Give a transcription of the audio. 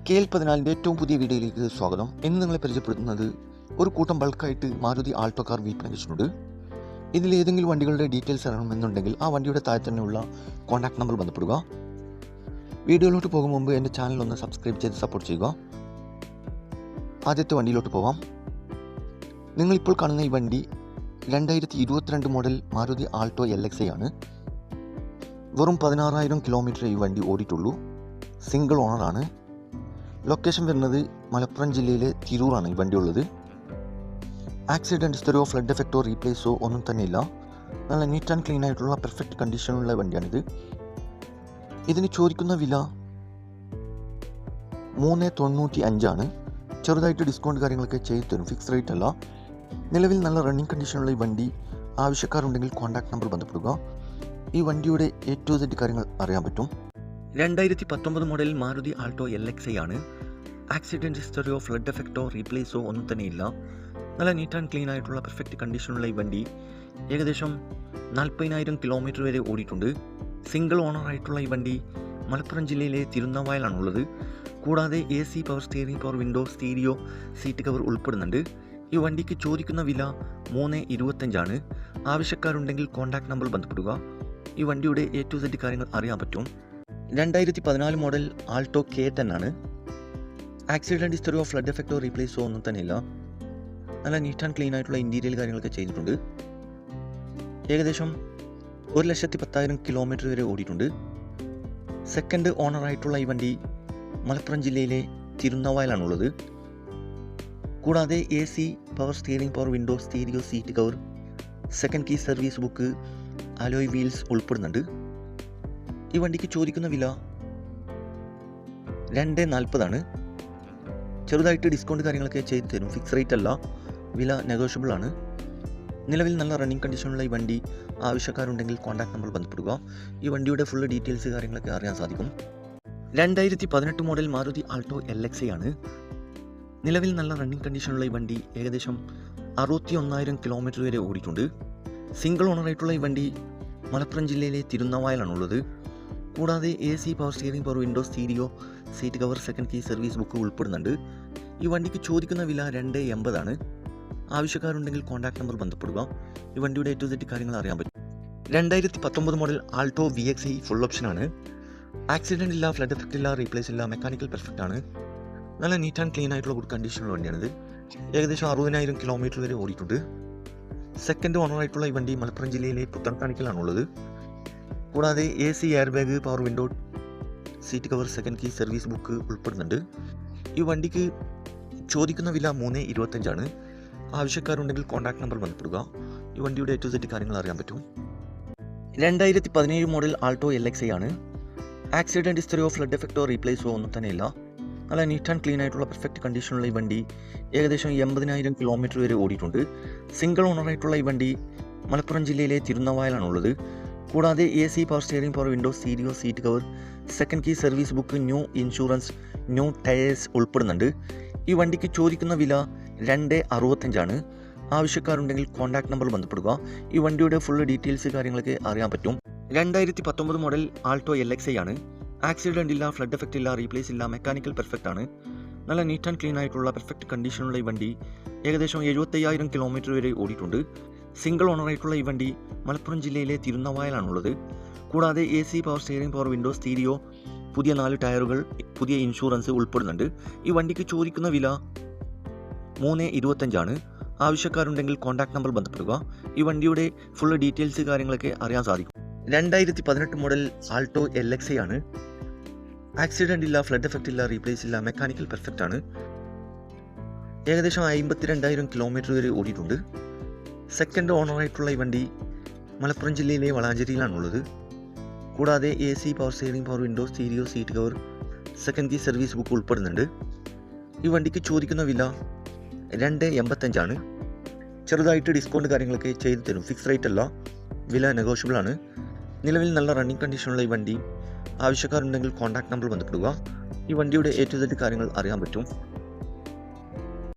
KL14 ഏറ്റവും പുതിയ വീഡിയോയിലേക്ക് സ്വാഗതം. ഇന്ന് നിങ്ങളെ പരിചയപ്പെടുത്തുന്നത് ഒരു കൂട്ടം ബൾക്കായിട്ട് മാരുതി ആൾട്ടോ കാർ വിൽപ്പന വെച്ചിട്ടുണ്ട്. ഇതിൽ ഏതെങ്കിലും വണ്ടികളുടെ ഡീറ്റെയിൽസ് അറിയണമെന്നുണ്ടെങ്കിൽ ആ വണ്ടിയുടെ താഴെ തന്നെയുള്ള കോൺടാക്ട് നമ്പർ ബന്ധപ്പെടുക. വീഡിയോയിലോട്ട് പോകും മുമ്പ് എൻ്റെ ചാനൽ ഒന്ന് സബ്സ്ക്രൈബ് ചെയ്ത് സപ്പോർട്ട് ചെയ്യുക. ആദ്യത്തെ വണ്ടിയിലോട്ട് പോകാം. നിങ്ങളിപ്പോൾ കാണുന്ന ഈ വണ്ടി 2022 മോഡൽ മാരുതി ആൾട്ടോ LXi ആണ്. വെറും 16,000 കിലോമീറ്റർ ഈ വണ്ടി ഓടിയിട്ടുള്ളൂ. സിംഗിൾ ഓണറാണ്. ലൊക്കേഷൻ വരുന്നത് മലപ്പുറം ജില്ലയിലെ തിരൂറാണ് ഈ വണ്ടി ഉള്ളത്. ആക്സിഡൻറ്റ് ഹിസ്റ്ററിയോ ഫ്ലഡ് എഫക്റ്റോ റീപ്ലേസോ ഒന്നും തന്നെ ഇല്ല. നല്ല നീറ്റ് ആൻഡ് ക്ലീൻ ആയിട്ടുള്ള പെർഫെക്റ്റ് കണ്ടീഷനുള്ള വണ്ടിയാണിത്. ഇതിന് ചോദിക്കുന്ന വില 395 ആണ്. ചെറുതായിട്ട് ഡിസ്കൗണ്ട് കാര്യങ്ങളൊക്കെ ചെയ്തു തരും, ഫിക്സ് റേറ്റ് അല്ല. നിലവിൽ നല്ല റണ്ണിങ് കണ്ടീഷനുള്ള ഈ വണ്ടി ആവശ്യക്കാരുണ്ടെങ്കിൽ കോൺടാക്ട് നമ്പർ ബന്ധപ്പെടുക. ഈ വണ്ടിയുടെ A to Z കാര്യങ്ങൾ അറിയാൻ പറ്റും. 2019 മോഡൽ മാരുതി ആൾട്ടോ LXi ആണ്. ആക്സിഡൻറ്റ് ഹിസ്റ്ററിയോ ഫ്ലഡ് എഫക്റ്റോ റീപ്ലേസോ ഒന്നും തന്നെ ഇല്ല. നല്ല നീറ്റ് ആൻഡ് ക്ലീൻ ആയിട്ടുള്ള പെർഫെക്റ്റ് കണ്ടീഷനുള്ള ഈ വണ്ടി ഏകദേശം 40,000 കിലോമീറ്റർ വരെ ഓടിയിട്ടുണ്ട്. സിംഗിൾ ഓണറായിട്ടുള്ള ഈ വണ്ടി മലപ്പുറം ജില്ലയിലെ തിരുനാവായിലാണുള്ളത്. കൂടാതെ AC, power steering, power window, stereo, seat cover ഉൾപ്പെടുന്നുണ്ട്. ഈ വണ്ടിക്ക് ചോദിക്കുന്ന വില 325 ആണ്. ആവശ്യക്കാരുണ്ടെങ്കിൽ കോൺടാക്ട് നമ്പർ ബന്ധപ്പെടുക. ഈ വണ്ടിയുടെ A to Z കാര്യങ്ങൾ അറിയാൻ പറ്റും. 2014 മോഡൽ ആൾട്ടോ K10 ആണ്. ആക്സിഡൻറ്റ് ഹിസ്റ്ററിയോ ഫ്ലഡ് എഫക്റ്റോ റീപ്ലേസോ ഒന്നും തന്നെ ഇല്ല. നല്ല നീറ്റ് ആൻഡ് ക്ലീൻ ആയിട്ടുള്ള ഇൻറ്റീരിയൽ കാര്യങ്ങളൊക്കെ ചെയ്തിട്ടുണ്ട്. ഏകദേശം 1,10,000 കിലോമീറ്റർ വരെ ഓടിയിട്ടുണ്ട്. സെക്കൻഡ് ഓണറായിട്ടുള്ള ഈ വണ്ടി മലപ്പുറം ജില്ലയിലെ തിരുനാവായിലാണുള്ളത്. കൂടാതെ AC, power steering, power window, stereo, seat cover, second key service book, alloy wheels ഉൾപ്പെടുന്നുണ്ട്. ഈ വണ്ടിക്ക് ചോദിക്കുന്ന വില 240 ആണ്. ചെറുതായിട്ട് ഡിസ്കൗണ്ട് കാര്യങ്ങളൊക്കെ ചെയ്തു തരും, ഫിക്സ് റേറ്റ് അല്ല, വില നെഗോഷ്യബിൾ ആണ്. നിലവിൽ നല്ല റണ്ണിങ് കണ്ടീഷനുള്ള ഈ വണ്ടി ആവശ്യക്കാരുണ്ടെങ്കിൽ കോൺടാക്ട് നമ്പർ ബന്ധപ്പെടുക. ഈ വണ്ടിയുടെ ഫുൾ ഡീറ്റെയിൽസ് കാര്യങ്ങളൊക്കെ അറിയാൻ സാധിക്കും. 2018 മോഡൽ മാരുതി ആൾട്ടോ LXi ആണ്. നിലവിൽ നല്ല റണ്ണിങ് കണ്ടീഷനുള്ള ഈ വണ്ടി ഏകദേശം 61,000 കിലോമീറ്റർ വരെ ഓടിയിട്ടുണ്ട്. സിംഗിൾ ഓണറായിട്ടുള്ള ഈ വണ്ടി മലപ്പുറം ജില്ലയിലെ തിരുനാവായിലാണുള്ളത്. കൂടാതെ AC, power steering, power window, stereo, seat cover, second key service book ഉൾപ്പെടുന്നുണ്ട്. ഈ വണ്ടിക്ക് ചോദിക്കുന്ന വില 280 ആണ്. ആവശ്യക്കാരുണ്ടെങ്കിൽ കോൺടാക്ട് നമ്പർ ബന്ധപ്പെടുക. ഈ വണ്ടിയുടെ A to Z കാര്യങ്ങൾ അറിയാൻ പറ്റും. 2019 മോഡൽ ആൾട്ടോ VXi ഫുൾ ഓപ്ഷനാണ്. ആക്സിഡൻ്റ് ഇല്ല, ഫ്ലഡ് എഫക്റ്റ് ഇല്ല, റീപ്ലേസ് ഇല്ല, മെക്കാനിക്കൽ പെർഫെക്റ്റ് ആണ്. നല്ല നീറ്റ് ആൻഡ് ക്ലീൻ ആയിട്ടുള്ള ഗുഡ് കണ്ടീഷനുള്ള വണ്ടിയാണിത്. ഏകദേശം 60,000 കിലോമീറ്റർ വരെ ഓടിയിട്ടുണ്ട്. സെക്കൻഡ് ഓണറായിട്ടുള്ള ഈ വണ്ടി മലപ്പുറം ജില്ലയിലെ പുത്തൻകാണിക്കലാണുള്ളത്. കൂടാതെ AC, air bag, power window, seat cover, second key service book ഉൾപ്പെടുന്നുണ്ട്. ഈ വണ്ടിക്ക് ചോദിക്കുന്ന വില 325 ആണ്. ആവശ്യക്കാരുണ്ടെങ്കിൽ കോൺടാക്ട് നമ്പർ ബന്ധപ്പെടുക. ഈ വണ്ടിയുടെ A to Z കാര്യങ്ങൾ അറിയാൻ പറ്റും. 2017 മോഡൽ ആൾട്ടോ LXi ആണ്. ആക്സിഡൻറ്റ് ഹിസ്റ്ററിയോ ഫ്ലഡ് എഫക്റ്റോ റീപ്ലേസോ ഒന്നും തന്നെ ഇല്ല. നല്ല നീറ്റ് ആൻഡ് ക്ലീൻ ആയിട്ടുള്ള പെർഫെക്റ്റ് കണ്ടീഷനുള്ള ഈ വണ്ടി ഏകദേശം 80,000 കിലോമീറ്റർ വരെ ഓടിയിട്ടുണ്ട്. സിംഗിൾ ഓണറായിട്ടുള്ള ഈ വണ്ടി മലപ്പുറം ജില്ലയിലെ തിരുനാവായിലാണുള്ളത്. കൂടാതെ AC, power steering, power window, stereo, seat cover, second key service book, new insurance, new tyres ഉൾപ്പെടുന്നുണ്ട്. ഈ വണ്ടിക്ക് ചോദിക്കുന്ന വില 265 ആണ്. ആവശ്യക്കാരുണ്ടെങ്കിൽ കോൺടാക്ട് നമ്പർ ബന്ധപ്പെടുക. ഈ വണ്ടിയുടെ ഫുൾ ഡീറ്റെയിൽസ് കാര്യങ്ങളൊക്കെ അറിയാൻ പറ്റും. 2019 മോഡൽ ആൾട്ടോ LXi ആണ്. ആക്സിഡൻ്റ് ഇല്ല, ഫ്ലഡ് എഫക്റ്റ് ഇല്ല, റീപ്ലേസ് ഇല്ല, മെക്കാനിക്കൽ പെർഫെക്റ്റ് ആണ്. നല്ല നീറ്റ് ആൻഡ് ക്ലീൻ ആയിട്ടുള്ള പെർഫെക്റ്റ് കണ്ടീഷനുള്ള ഈ വണ്ടി ഏകദേശം 75,000 കിലോമീറ്റർ വരെ ഓടിയിട്ടുണ്ട്. സിംഗിൾ ഓണറായിട്ടുള്ള ഈ വണ്ടി മലപ്പുറം ജില്ലയിലെ തിരുനാവായിലാണുള്ളത്. കൂടാതെ AC, power steering, power window, stereo, പുതിയ 4 ടയറുകൾ, പുതിയ ഇൻഷുറൻസ് ഉൾപ്പെടുന്നുണ്ട്. ഈ വണ്ടിക്ക് ചോദിക്കുന്ന വില 325 ആണ്. ആവശ്യക്കാരുണ്ടെങ്കിൽ കോൺടാക്ട് നമ്പർ ബന്ധപ്പെടുക. ഈ വണ്ടിയുടെ ഫുൾ ഡീറ്റെയിൽസ് കാര്യങ്ങളൊക്കെ അറിയാൻ സാധിക്കും. 2018 മോഡൽ ആൾട്ടോ LXi ആണ്. ആക്സിഡൻ്റ് ഇല്ല, ഫ്ലഡ് എഫക്റ്റ് ഇല്ല, റീപ്ലേസ് ഇല്ല, മെക്കാനിക്കൽ പെർഫെക്റ്റ് ആണ്. ഏകദേശം 52,000 കിലോമീറ്റർ വരെ ഓടിയിട്ടുണ്ട്. സെക്കൻഡ് ഓണറായിട്ടുള്ള ഈ വണ്ടി മലപ്പുറം ജില്ലയിലെ വളാഞ്ചേരിയിലാണുള്ളത്. കൂടാതെ AC, power steering, power window, stereo, seat cover, second key service book ഉൾപ്പെടുന്നുണ്ട്. ഈ വണ്ടിക്ക് ചോദിക്കുന്ന വില 285 ആണ്. ചെറുതായിട്ട് ഡിസ്കൗണ്ട് കാര്യങ്ങളൊക്കെ ചെയ്തു തരും, ഫിക്സ് റേറ്റ് അല്ല, വില നെഗോഷ്യബിൾ ആണ്. നിലവിൽ നല്ല റണ്ണിങ് കണ്ടീഷനുള്ള ഈ വണ്ടി ആവശ്യക്കാരുണ്ടെങ്കിൽ കോൺടാക്ട് നമ്പർ ബന്ധപ്പെടുക. ഈ വണ്ടിയുടെ A to Z കാര്യങ്ങൾ അറിയാൻ പറ്റും.